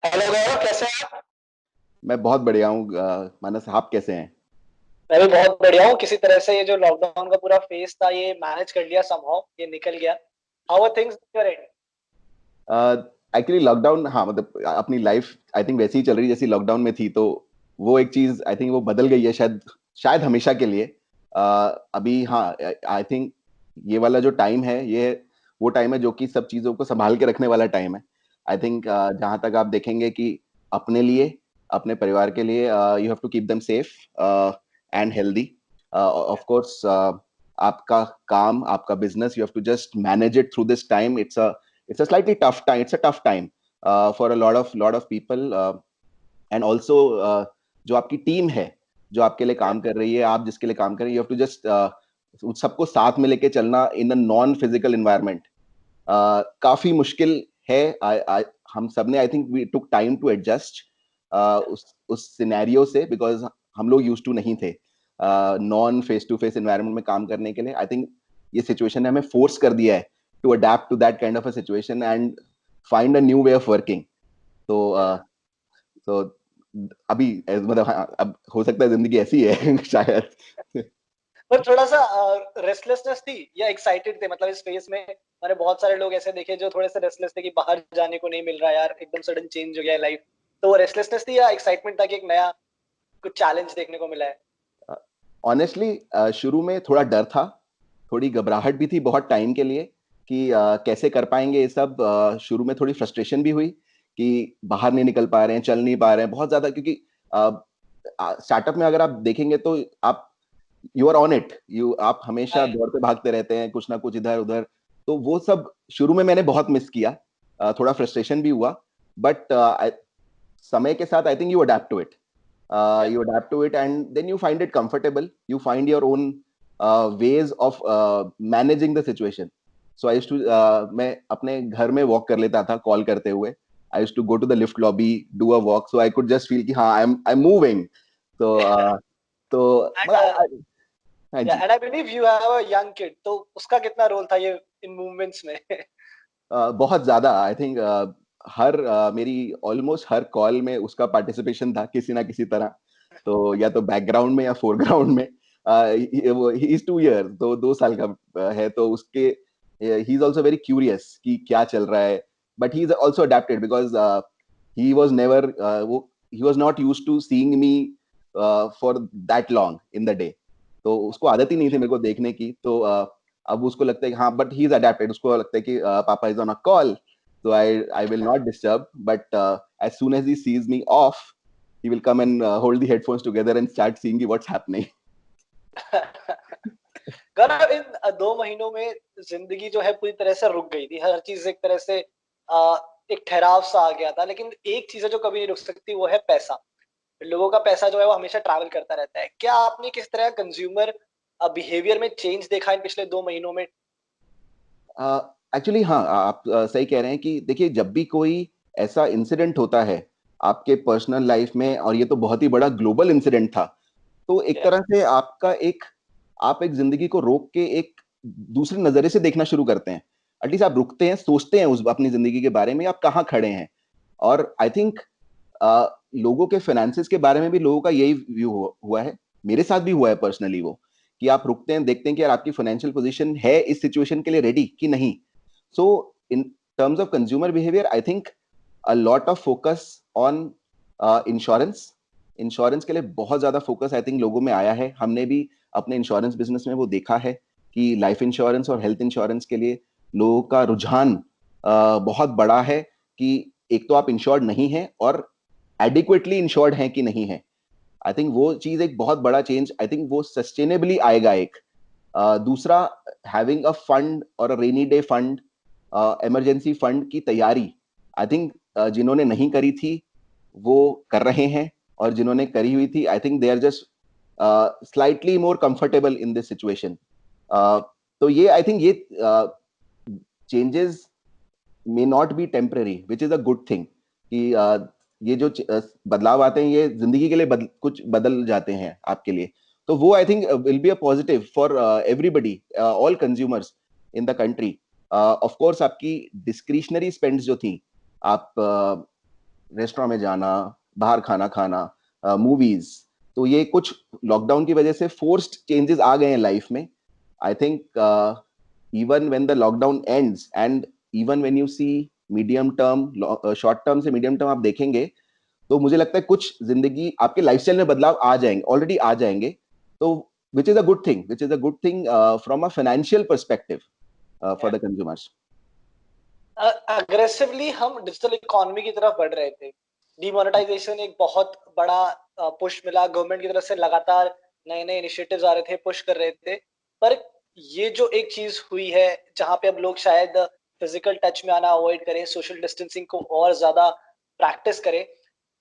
Hello गौरव, कैसे हैं आप? मैं बहुत बढ़िया हूँ। मानस, आप कैसे हैं? मैं भी बहुत बढ़िया हूँ। किसी तरह से ये जो लॉकडाउन का पूरा फेज था ये मैनेज कर लिया, समहाउ ये निकल गया। How are things your end? Actually lockdown, हाँ, मतलब अपनी लाइफ आई थिंक वैसी ही चल रही जैसी लॉकडाउन में थी, तो वो एक चीज आई थिंक वो बदल गई है, शायद शायद हमेशा के लिए। अभी हाँ, आई थिंक ये वाला जो टाइम है, ये वो टाइम है जो कि सब चीजों को संभाल के रखने वाला टाइम है। आई थिंक जहां तक आप देखेंगे कि अपने लिए, अपने परिवार के लिए, you have to keep them safe and healthy. Of course, आपका काम, आपका business, you have to just manage it through this time. it's a slightly tough time. It's a tough time for a lot of people, and also जो आपकी team है, जो आपके लिए काम कर रही है, आप जिसके लिए काम कर रहे हैं, यू हैव टू जस्ट सबको साथ में लेके चलना in a non physical environment काफी मुश्किल है। हम सब ने I think we took time to adjust उस सिनेरियो से, बिकॉज हम लोग यूज टू नहीं थे non face to face environment में काम करने के लिए। आई थिंक ये सिचुएशन ने हमें फोर्स कर दिया है to adapt to that kind of a situation and find a new way of working. तो तो अभी मतलब हाँ, अब हो सकता है जिंदगी ऐसी है शायद। पर थोड़ा सा रेस्टलेसनेस थी या एक्साइटेड थे? मतलब इस फेज में मैंने बहुत सारे लोग ऐसे देखे जो थोड़े से रेस्टलेस थे कि बाहर जाने को नहीं मिल रहा यार, एकदम सडन चेंज हो गया लाइफ। तो रेस्टलेसनेस थी या एक्साइटमेंट था कि एक नया कुछ चैलेंज देखने को मिला है? ऑनेस्टली शुरू में थोड़ा डर था, थोड़ी घबराहट भी थी बहुत टाइम के लिए कि कैसे कर पाएंगे ये सब। शुरू में थोड़ी फ्रस्ट्रेशन भी हुई कि बाहर नहीं निकल पा रहे हैं, चल नहीं पा रहे हैं बहुत ज्यादा, क्योंकि स्टार्टअप में अगर आप देखेंगे तो आप you are on it, you आप हमेशा हाँ। दौड़ते भागते रहते हैं, कुछ ना कुछ इधर उधर। तो वो सब शुरू में मैंने बहुत मिस किया। थोड़ा फ्रस्ट्रेशन भी हुआ, बट समय के साथ I think you adapt to it, या you adapt to it, and then you find it comfortable. You find your own ways of managing the situation. So I used to मैं अपने घर में वॉक कर लेता था कॉल करते हुए। I used to go to the lift lobby, do a walk, so I could just feel कि हाँ, I'm moving. तो तो हाँ जी। And I believe you have a young kid, तो उसका कितना रोल था ये इन मूवमेंट्स में? बहुत ज्यादा आई थिंक हर मेरी ऑलमोस्ट हर कॉल में उसका पार्टिसिपेशन था किसी ना किसी तरह। तो या तो बैकग्राउंड में या फोरग्राउंड में। वो ही इज 2 ईयर, तो 2 साल का है, तो उसके he is also very curious कि क्या चल रहा है। But he is also adapted because he was never वो he was not use to seeing me for that long in the day. तो उसको आदत ही नहीं थी मेरे को देखने की। तो अब उसको लगता है कि हाँ, बट ही इज अडेप्टेड, उसको लगता है कि पापा is on a call, so I will not disturb, but as soon as he sees me off, he will come and hold the headphones together and start seeing what's happening. गौरव, इन 2 महीनों में जिंदगी जो है पूरी तरह से रुक गई थी, हर चीज एक तरह से एक ठहराव सा आ गया था। लेकिन एक चीज है जो कभी नहीं रुक सकती, वो है पैसा। लोगों का पैसा जो है वो हमेशा ट्रैवल करता रहता है। क्या आपने किस तरह कंज्यूमर बिहेवियर में चेंज देखा इन पिछले 2 महीनों में? एक्चुअली हाँ, आप सही कह रहे हैं कि देखिए, जब भी कोई ऐसा इंसिडेंट होता है आपके पर्सनल लाइफ में, और ये तो बहुत ही बड़ा ग्लोबल इंसिडेंट था, तो एक Yeah. तरह से आपका एक आप एक जिंदगी को रोक के एक दूसरे नजरिए से देखना शुरू करते हैं। एटलीस्ट आप रुकते हैं, सोचते हैं उस अपनी जिंदगी के बारे में, आप कहाँ खड़े हैं। और आई थिंक लोगों के फाइनेंसिस के बारे में भी लोगों का यही व्यू हुआ है। मेरे साथ भी हुआ है पर्सनली वो, कि आप रुकते हैं, देखते हैं कि यार आपकी फाइनेंशियल पोजीशन है इस सिचुएशन के लिए रेडी कि नहीं। So in terms of consumer behaviour, I think a lot of focus on insurance. Insurance के लिए बहुत ज्यादा फोकस आई थिंक लोगों में आया है। हमने भी अपने इंश्योरेंस बिजनेस में वो देखा है कि लाइफ इंश्योरेंस और हेल्थ इंश्योरेंस के लिए लोगों का रुझान बहुत बड़ा है कि एक तो आप इंश्योर्ड नहीं है, और एडिक्वेटली इंश्योर्ड हैं कि नहीं है। आई थिंक वो चीज एक बहुत बड़ा चेंज, आई थिंक वो सस्टेनेबली आएगा एक। दूसरा, हैविंग अ फंड और a rainy day fund, emergency fund की तैयारी, आई थिंक जिन्होंने नहीं करी थी वो कर रहे हैं, और जिन्होंने करी हुई थी I think they are just slightly more comfortable in this situation. तो ये आई थिंक ये changes may not be temporary, which is a good thing कि ये जो बदलाव आते हैं ये जिंदगी के लिए कुछ बदल जाते हैं आपके लिए। तो वो I think will be a positive for everybody, all consumers in the country. Of course आपकी डिस्क्रिशनरी स्पेंड्स जो थी, आप रेस्टोरेंट में जाना, बाहर खाना खाना, मूवीज, तो ये कुछ लॉकडाउन की वजह से फोर्स्ड चेंजेस आ गए हैं लाइफ में. I think even when the lockdown ends and even when you see medium term, short term से मीडियम टर्म आप देखेंगे, तो मुझे लगता है कुछ जिंदगी आपके लाइफस्टाइल में बदलाव आ जाएंगे, ऑलरेडी आ जाएंगे. तो विच is a good thing from a financial perspective for the consumers. Aggressively हम डिजिटल इकोनॉमी की तरफ बढ़ रहे थे. डिमोनेटाइजेशन एक बहुत बड़ा पुश मिला गवर्नमेंट की तरफ से, लगातार नए नए इनिशिएटिव्स आ रहे थे, पुश कर रहे थे. पर ये जो एक चीज हुई है जहां पे अब लोग शायद फिजिकल टच में आना अवॉइड करें, सोशल डिस्टेंसिंग को और ज्यादा प्रैक्टिस करें,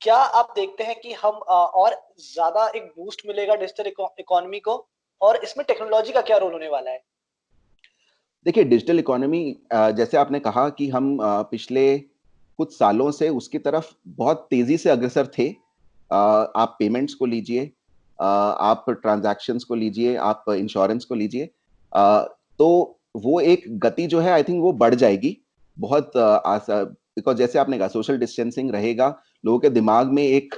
क्या आप देखते हैं कि हम और ज्यादा एक बूस्ट मिलेगा डिजिटल इकोनॉमी को, और इसमें टेक्नोलॉजी का क्या रोल होने वाला है? देखिए, डिजिटल इकोनॉमी, जैसे आपने कहा कि हम पिछले कुछ सालों से उसकी तरफ बहुत तेजी से अग्रसर थे. आप पेमेंट्स को लीजिए, आप ट्रांजैक्शंस को लीजिए, आप इंश्योरेंस को लीजिए, तो वो एक गति जो है आई थिंक वो बढ़ जाएगी बहुत. बिकॉज जैसे आपने कहा सोशल डिस्टेंसिंग रहेगा, लोगों के दिमाग में एक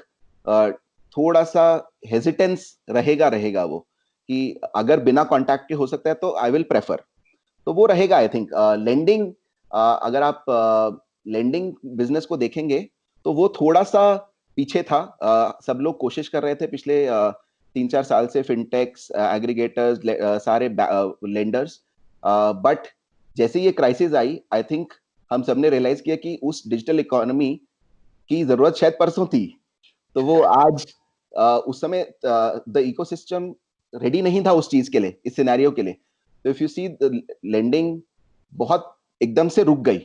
थोड़ा सा हेजिटेंस रहेगा वो, कि अगर बिना कॉन्टैक्ट के हो सकता है तो आई विल प्रेफर. तो वो रहेगा आई थिंक. लेंडिंग, अगर आप लेंडिंग बिजनेस को देखेंगे तो वो थोड़ा सा पीछे था. सब लोग कोशिश कर रहे थे पिछले 3-4 साल से, फिनटेक्स, एग्रीगेटर्स, सारे लेंडर्स. बट जैसे ये क्राइसिस आई, आई थिंक हम सबने रियलाइज किया कि उस डिजिटल इकोनॉमी की जरूरत शायद परसों थी. तो वो आज, उस समय द इकोसिस्टम रेडी नहीं था उस चीज के लिए, इस सिनेरियो के लिए. तो if you see the lending बहुत एकदम से रुक गई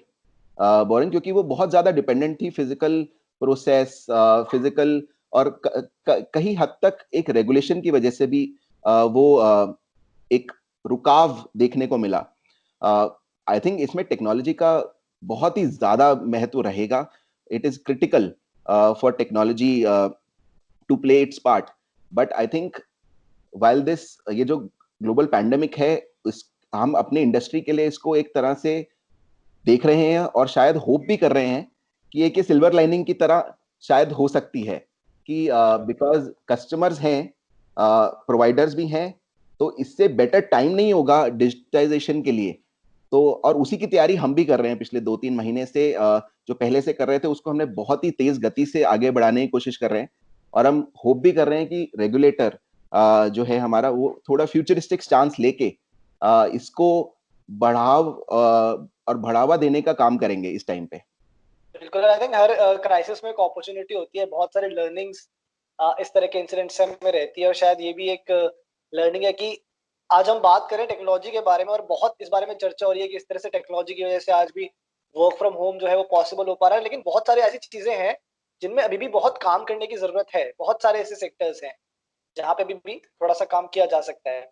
बोरिंग, क्योंकि वो बहुत ज्यादा डिपेंडेंट थी फिजिकल प्रोसेस, फिजिकल, और कहीं हद तक एक रेगुलेशन की वजह से भी वो एक रुकाव देखने को मिला. आई थिंक इसमें टेक्नोलॉजी का बहुत ही ज्यादा महत्व रहेगा. It is critical for technology to play its part. But I think while this, ये जो ग्लोबल पैंडेमिक है, हम अपने इंडस्ट्री के लिए इसको एक तरह से देख रहे हैं और शायद होप भी कर रहे हैं कि एक सिल्वर लाइनिंग की तरह शायद हो सकती है, कि बिकॉज कस्टमर्स हैं, प्रोवाइडर्स भी हैं, तो इससे बेटर टाइम नहीं होगा डिजिटाइजेशन के लिए. तो और उसी की तैयारी हम भी कर रहे हैं पिछले 2-3 महीने से. जो पहले से कर रहे थे उसको हमने बहुत ही तेज गति से आगे बढ़ाने की कोशिश कर रहे हैं, और हम होप भी कर रहे हैं कि रेगुलेटर जो है हमारा, वो थोड़ा फ्यूचरिस्टिक स्टांस लेके इसको बढ़ावा देने का काम करेंगे इस टाइम पे. बिल्कुल. आई थिंक हर क्राइसिस में एक अपॉर्चुनिटी होती है, बहुत सारे लर्निंग्स इस तरह के इंसिडेंट्स में रहती है, और शायद ये भी एक लर्निंग है कि आज हम बात करें टेक्नोलॉजी के बारे में, और बहुत इस बारे में चर्चा हो रही है कि इस तरह से टेक्नोलॉजी की वजह से आज भी वर्क फ्रॉम होम जो है वो पॉसिबल हो पा रहा है. लेकिन बहुत सारी ऐसी चीजें हैं जिनमें अभी भी बहुत काम करने की जरूरत है. बहुत सारे ऐसे सेक्टर्स हैं जहाँ पे अभी भी थोड़ा सा काम किया जा सकता है.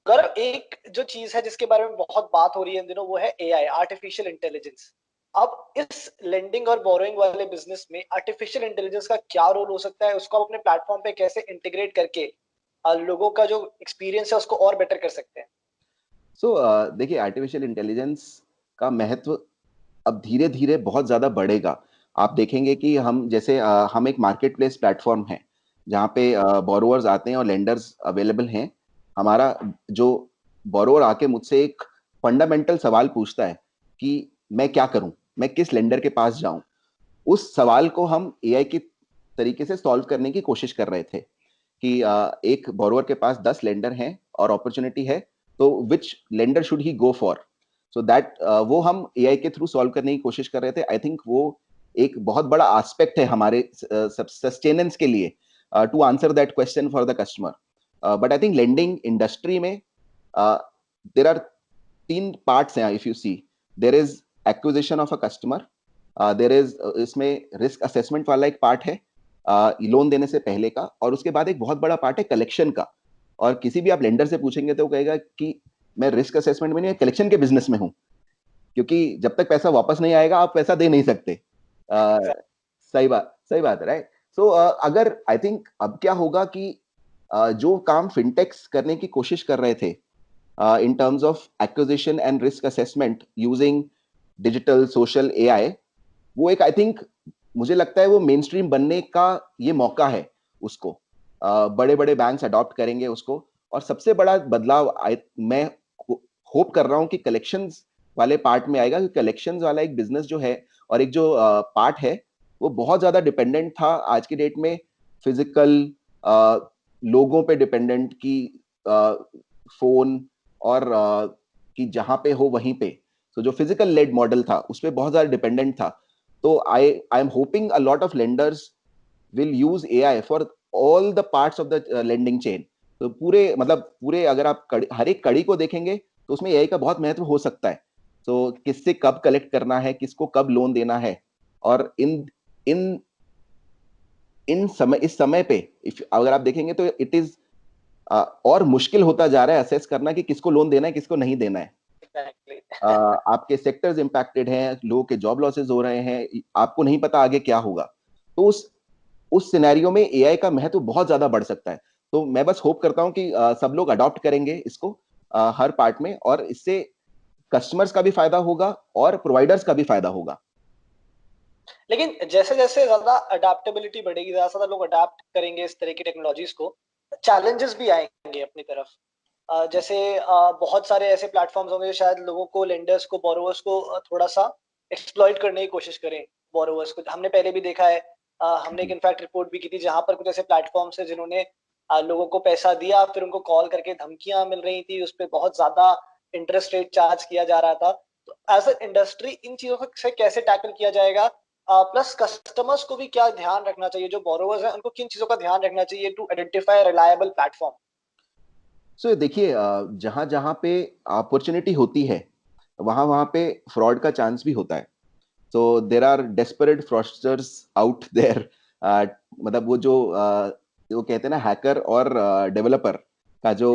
अगर एक जो चीज है जिसके बारे में बहुत बात हो रही है इन दिनों, वो है एआई, आर्टिफिशियल इंटेलिजेंस. अब इस लेंडिंग और बोरोइंग वाले बिजनेस में आर्टिफिशियल इंटेलिजेंस का क्या रोल हो सकता है? उसको आप अपने प्लेटफॉर्म पे कैसे इंटीग्रेट करके लोगों का जो एक्सपीरियंस है उसको और बेटर कर सकते हैं? सो देखिए, आर्टिफिशियल इंटेलिजेंस का महत्व अब धीरे धीरे बहुत ज्यादा बढ़ेगा. आप देखेंगे कि हम जैसे हम एक मार्केट प्लेस प्लेटफॉर्म है जहाँ पे बोरोवर्स आते हैं और लेंडर्स अवेलेबल हैं. हमारा जो बोरोवर आके मुझसे एक फंडामेंटल सवाल पूछता है कि मैं क्या करूं, मैं किस लेंडर के पास जाऊं, उस सवाल को हम एआई की तरीके से सॉल्व करने की कोशिश कर रहे थे. कि एक बोरोवर के पास 10 लेंडर हैं और अपॉर्चुनिटी है, तो which lender should he go for. So that वो हम एआई के थ्रू सॉल्व करने की कोशिश कर रहे थे. आई थिंक वो एक बहुत बड़ा एस्पेक्ट है हमारे सस्टेनेंस के लिए, to answer that question for the customer. But I think lending industry में देर आर 3 पार्ट्स हैं. If you see, there is acquisition of a customer, there is, इसमें रिस्क असेसमेंट वाला एक पार्ट है लोन देने से पहले का, और उसके बाद एक बहुत बड़ा पार्ट है कलेक्शन का. और किसी भी आप लेंडर से पूछेंगे तो वो कहेगा कि मैं रिस्क असेसमेंट में नहीं, कलेक्शन के बिजनेस में हूं, क्योंकि जब तक पैसा वापस नहीं आएगा आप पैसा दे नहीं सकते. सही बात है, राइट. सो अगर आई थिंक अब क्या होगा कि जो काम फिनटेक्स करने की कोशिश कर रहे थे इन terms of acquisition and risk assessment using digital social AI, वो एक आई थिंक मुझे लगता है वो मेन स्ट्रीम बनने का ये मौका है उसको। बड़े बड़े बैंक्स अडॉप्ट करेंगे उसको, और सबसे बड़ा बदलाव मैं होप कर रहा हूँ कि कलेक्शंस वाले पार्ट में आएगा, क्योंकि कलेक्शंस वाला एक बिजनेस जो है और एक जो पार्ट है वो बहुत ज्यादा डिपेंडेंट था आज की डेट में फिजिकल लोगों पे डिपेंडेंट की फोन और कि जहां पे हो वहीं पे, तो जो फिजिकल लेड मॉडल था उस पर बहुत ज्यादा डिपेंडेंट था। तो I am hoping a lot of lenders will use AI for all the parts of the lending chain. तो पूरे मतलब पूरे अगर आप हर एक कड़ी को देखेंगे तो उसमें एआई का बहुत महत्व हो सकता है। तो किससे कब कलेक्ट करना है, किसको कब लोन देना है, और इन इन इन समय इस समय पे अगर आप देखेंगे तो इट इज और मुश्किल होता जा रहा है असेस करना कि किसको लोन देना है किसको नहीं देना है। एग्जैक्टली। आपके सेक्टर्स इंपैक्टेड हैं, लोगों के जॉब लॉसेस हो रहे हैं, आपको नहीं पता आगे क्या होगा। तो उस सिनेरियो में एआई का महत्व बहुत ज्यादा बढ़ सकता है। तो मैं बस होप करता हूं कि सब लोग अडॉप्ट करेंगे इसको हर पार्ट में, और इससे कस्टमर्स का भी फायदा होगा और प्रोवाइडर्स का भी फायदा होगा। लेकिन जैसे जैसे ज्यादा अडेप्टेबिलिटी बढ़ेगी, ज्यादा से ज्यादा लोग अडेप्ट करेंगे इस तरह की टेक्नोलॉजीज को, चैलेंजेस भी आएंगे अपनी तरफ। जैसे बहुत सारे ऐसे प्लेटफॉर्म्स होंगे जो शायद लोगों को, लेंडर्स को, बोरोवर्स को थोड़ा सा एक्सप्लॉइट करने की कोशिश करें। बोरोवर्स को हमने पहले भी देखा है, हमने एक इनफैक्ट रिपोर्ट भी की थी जहां पर कुछ ऐसे प्लेटफॉर्म्स है जिन्होंने लोगों को पैसा दिया, फिर उनको कॉल करके धमकियां मिल रही थी, उस पर बहुत ज्यादा इंटरेस्ट रेट चार्ज किया जा रहा था। तो एज अ इंडस्ट्री इन चीजों से कैसे टैकल किया जाएगा? प्लस कस्टमर्स को भी क्या ध्यान रखना चाहिए, जो बोरोवर्स हैं उनको किन चीजों का ध्यान रखना चाहिए टू आइडेंटिफाई रिलायबल प्लेटफॉर्म? सो देखिए, जहां जहां पे अपॉर्चुनिटी होती है वहां वहां पे फ्रॉड का चांस भी होता है। So there are desperate fraudsters out there. मतलब वो कहते हैं ना, हैकर और डेवलपर का जो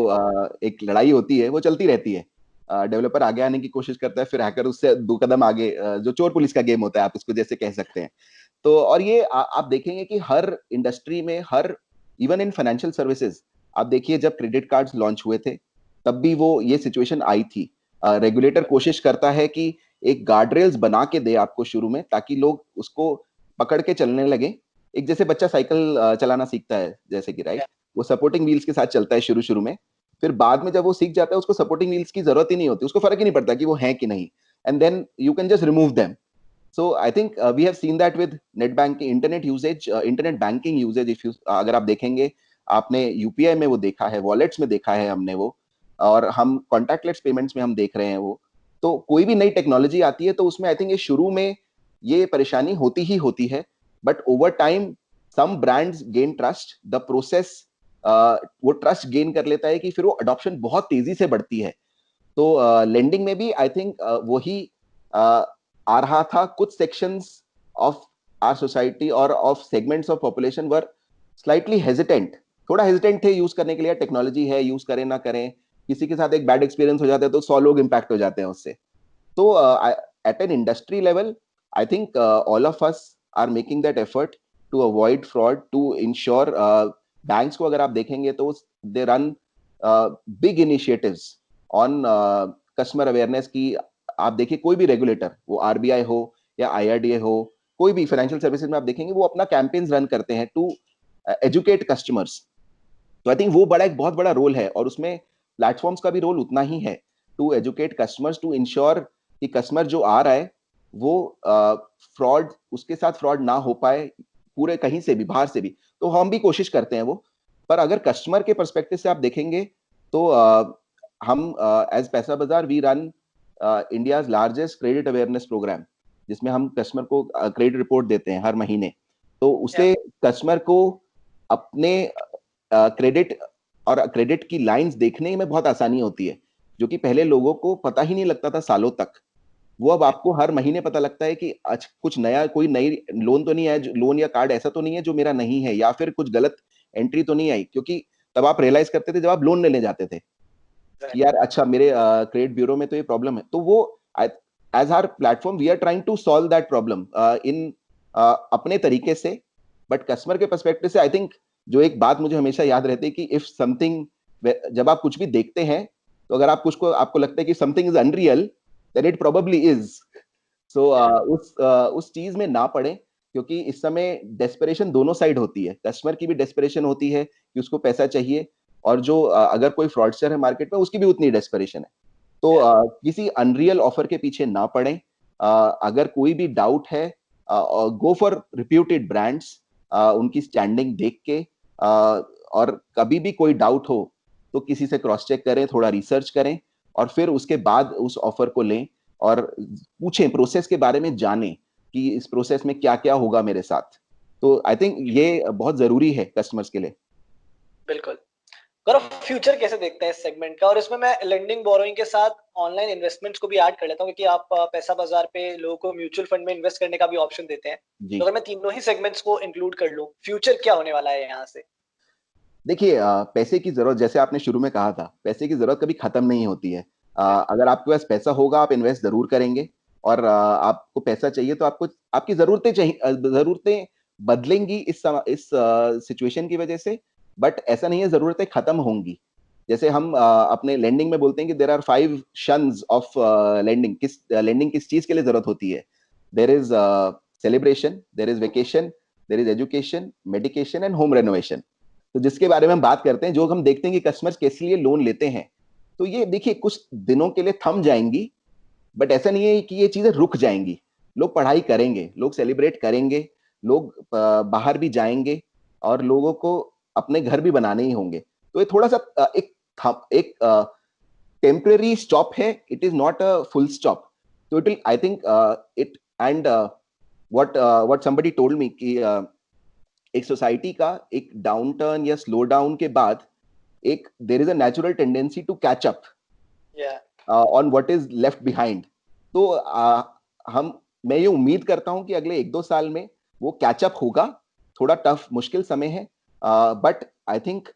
एक लड़ाई होती है वो चलती रहती है। डेवलपर आगे आने की कोशिश करता है, फिर हैकर उससे दो कदम आगे, जो चोर पुलिस का गेम होता है आप इसको जैसे कह सकते हैं। तो और ये आप देखेंगे कि हर इंडस्ट्री में, her even in financial services, आप देखिए जब क्रेडिट कार्ड्स लॉन्च हुए थे तब भी वो ये सिचुएशन आई थी। रेगुलेटर कोशिश करता है कि एक गार्ड रेल्स बना के दे आपको शुरू में, ताकि लोग उसको पकड़ के चलने लगे। एक जैसे बच्चा साइकिल चलाना सीखता है जैसे कि, राइट, वो सपोर्टिंग व्हील्स के साथ चलता है शुरू शुरू में, फिर बाद में जब वो सीख जाता है उसको सपोर्टिंग व्हील्स की जरूरत ही नहीं होती, उसको फर्क ही नहीं पड़ता कि वो है कि नहीं, and then you can just remove them. So I think we have seen that with net banking, internet usage, internet banking usage. If you अगर आप देखेंगे, आपने यूपीआई में वो देखा है, वॉलेट्स में देखा है हमने वो, और हम कॉन्टैक्टलेस पेमेंट्स में हम देख रहे हैं वो। तो कोई भी नई टेक्नोलॉजी आती है तो उसमें आई थिंक ये शुरू में ये परेशानी होती ही होती है, but over time some brands gain trust, the process वो ट्रस्ट गेन कर लेता है कि फिर वो अडॉप्शन बहुत तेजी से बढ़ती है। तो लेंडिंग में भी आई थिंक वही आ रहा था। कुछ सेक्शंस ऑफ आर सोसाइटी और of segments of population were slightly hesitant, थोड़ा हेजिटेंट थे यूज करने के लिए, टेक्नोलॉजी है, यूज करें ना करें, किसी के साथ एक बैड एक्सपीरियंस हो जाता है तो 100 लोग इंपैक्ट हो जाते हैं उससे। तो at an industry level I think all of us are making that effort to avoid fraud, to ensure. Banks को अगर आप देखेंगे तो they run big initiatives on customer awareness की। आप देखिए कोई भी रेगुलेटर, वो आरबीआई हो या आईआरडीए हो, कोई भी फाइनेंशियल सर्विसेज में आप देखेंगे वो अपना कैंपेन्स रन करते हैं टू एजुकेट कस्टमर्स। तो आई थिंक वो बड़ा एक बहुत बड़ा रोल है, और उसमें प्लेटफॉर्म्स का भी रोल उतना ही है, to educate customers, to ensure कि कस्टमर जो आ रहा है वो फ्रॉड, उसके साथ फ्रॉड ना हो पाए पूरे कहीं से भी, बाहर से भी। तो हम भी कोशिश करते हैं वो। पर अगर कस्टमर के परस्पेक्टिव से आप देखेंगे तो हम as Paisabazaar we run India largest credit awareness programme, जिसमें हम कस्टमर को क्रेडिट रिपोर्ट देते हैं हर महीने। तो उससे कस्टमर को अपने क्रेडिट और क्रेडिट की लाइंस देखने में बहुत आसानी होती है, जो कि पहले लोगों को पता ही नहीं लगता था सालों तक। वो अब आपको हर महीने पता लगता है कि आज कुछ नया, कोई नई लोन तो नहीं है, लोन या कार्ड ऐसा तो नहीं है जो मेरा नहीं है, या फिर कुछ गलत एंट्री तो नहीं आई, क्योंकि तब आप रियलाइज करते थे जब आप लोन लेने जाते थे कि यार अच्छा मेरे क्रेडिट ब्यूरो में तो ये प्रॉब्लम है। तो वो as our platform we are trying to solve that problem in अपने तरीके से। बट कस्टमर के पर्सपेक्टिव से आई थिंक जो एक बात मुझे हमेशा याद रहती है कि इफ समथिंग, जब आप कुछ भी देखते हैं तो अगर आप कुछ को आपको लगता है कि something is unreal, then it probably is. So उस चीज में ना पड़े। क्योंकि इस समय डेस्परेशन दोनों साइड होती है, कस्टमर की भी डेस्परेशन होती है कि उसको पैसा चाहिए, और जो अगर कोई फ्रॉडस्टर है मार्केट में उसकी भी उतनी डेस्परेशन है। तो किसी अनरियल ऑफर के पीछे ना पड़े। अगर कोई भी डाउट है, गो फॉर रिप्यूटेड ब्रांड्स, उनकी स्टैंडिंग देख के, और कभी भी कोई डाउट हो तो किसी से क्रॉस चेक करें, थोड़ा रिसर्च करें, और फिर उसके बाद उस ऑफर को लें और पूछें, प्रोसेस के बारे में जानें कि इस प्रोसेस में क्या क्या होगा मेरे साथ। तो आई थिंक ये बहुत जरूरी है कस्टमर्स के लिए। बिल्कुल। गौरव, फ्यूचर कैसे देखते हैं इस सेगमेंट का? और इसमें मैं लेंडिंग बोरोइंग के साथ ऑनलाइन इन्वेस्टमेंट्स को भी ऐड कर लेता हूँ, क्योंकि आप पैसा बाजार पे लोगों को म्यूचुअल फंड में इन्वेस्ट करने का भी ऑप्शन देते हैं। जी तो अगर मैं तीनों ही सेगमेंट्स को इंक्लूड कर लूँ, फ्यूचर क्या होने वाला है यहाँ से? देखिए, पैसे की जरूरत, जैसे आपने शुरू में कहा था, पैसे की जरूरत कभी खत्म नहीं होती है। बिल्कुल। अगर आपके पास पैसा होगा आप इन्वेस्ट जरूर करेंगे, और आपको पैसा चाहिए तो आपको आपकी जरूरतें चाहिए, जरूरतें बदलेंगी इस सिचुएशन की वजह से। बट ऐसा नहीं है जरूरतें खत्म होंगी। जैसे हम अपने लेंडिंग में बोलते हैं कि देर आर 5 शन्स ऑफ लेंडिंग। लेंडिंग किस चीज के लिए जरूरत होती है? There is celebration, there is vacation, there is education, medication and home renovation. तो जिसके बारे में हम बात करते हैं, जो हम देखते हैं कि कस्टमर्स किस लिए लोन लेते हैं, तो ये देखिए कुछ दिनों के लिए थम जाएंगी, बट ऐसा नहीं है कि ये चीजें रुक जाएंगी। लोग पढ़ाई करेंगे, लोग सेलिब्रेट करेंगे, लोग बाहर भी जाएंगे, और लोगों को अपने घर भी बनाने ही होंगे। तो ये थोड़ा सा एक टेम्पररी स्टॉप है, it is not a full stop. तो it will, I think, it and what somebody told me कि एक सोसाइटी का एक डाउन टर्न या स्लो डाउन के बाद एक there is a natural tendency to catch up या on what is left behind. तो हम मैं ये उम्मीद करता हूं कि अगले 1-2 साल में वो कैचअप होगा। थोड़ा टफ मुश्किल समय है, बट आई थिंक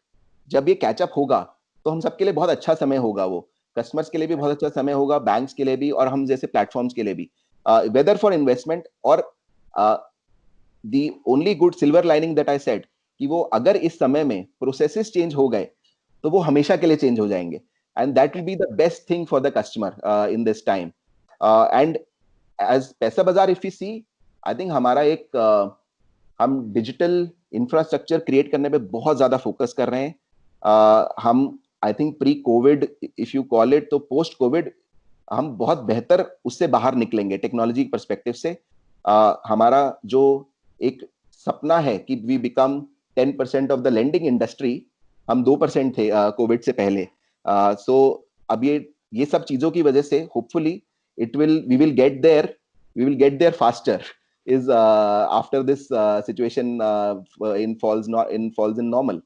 जब ये कैचअप होगा तो हम सबके लिए बहुत अच्छा समय होगा। वो कस्टमर्स के लिए भी बहुत अच्छा समय होगा, बैंक्स के लिए भी, और हम जैसे प्लेटफॉर्म्स के लिए भी, वेदर फॉर इन्वेस्टमेंट। और the only good silver lining that I said कि वो अगर इस समय में प्रोसेसेस चेंज हो गए तो वो हमेशा के लिए चेंज हो जाएंगे, and that will be the best thing for the customer in this time. And as Paisabazaar, if you see, I think हमारा एक हम डिजिटल इंफ्रास्ट्रक्चर क्रिएट करने पे बहुत ज्यादा फोकस कर रहे हैं। हम I think pre Covid, if you call it, तो पोस्ट कोविड हम बहुत बेहतर उससे बाहर निकलेंगे टेक्नोलॉजी पर्सपेक्टिव से। हमारा जो एक सपना है कि we become 10% of the lending industry, हम 2% थे कोविड से पहले। सो अब ये सब चीजों की वजह से hopefully it will we will get there, we will get there faster is after this situation falls in normal.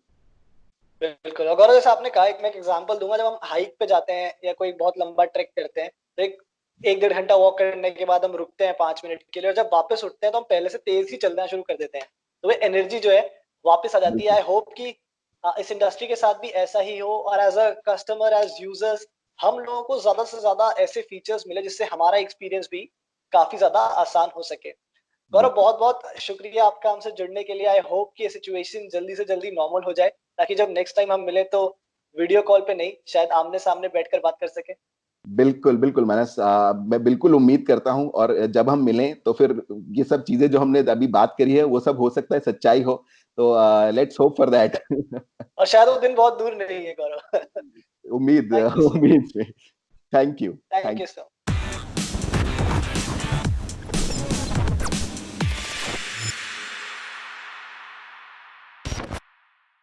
बिल्कुल। और गौरव, जैसे आपने कहा, एक मैं एक एग्जांपल दूंगा। जब हम हाइक पे जाते हैं या कोई बहुत लंबा ट्रैक करते हैं, तो एक 1.5 घंटा वॉक करने के बाद हम रुकते हैं 5 मिनट के लिए, और जब वापस उठते हैं तो हम पहले से तेज ही चलना शुरू कर देते हैं। तो वो एनर्जी जो है वापस आ जाती है। बिल्कुल आई होप कि इस इंडस्ट्री के साथ भी ऐसा ही हो, और as a customer, as users, हम लोगों को ज्यादा से ज्यादा ऐसे फीचर्स मिले जिससे हमारा एक्सपीरियंस भी काफी ज्यादा आसान हो सके। गौरव, बिल्कुल। बहुत बहुत शुक्रिया आपका हमसे जुड़ने के लिए। आई होप कि ये सिचुएशन जल्दी से जल्दी नॉर्मल हो जाए, ताकि जब नेक्स्ट टाइम हम मिले तो वीडियो कॉल पे नहीं, शायद आमने सामने बैठकर बात कर सके। बिल्कुल बिल्कुल मानस, मैं बिल्कुल उम्मीद करता हूं, और जब हम मिलें तो फिर ये सब चीजें जो हमने अभी बात करी है वो सब हो सकता है सच्चाई हो। तो लेट्स होप फॉर दैट। और शायद वो दिन बहुत दूर नहीं है, गौरव। उम्मीद थैंक यू सो उम्मीद से। Thank you. Thank thank you so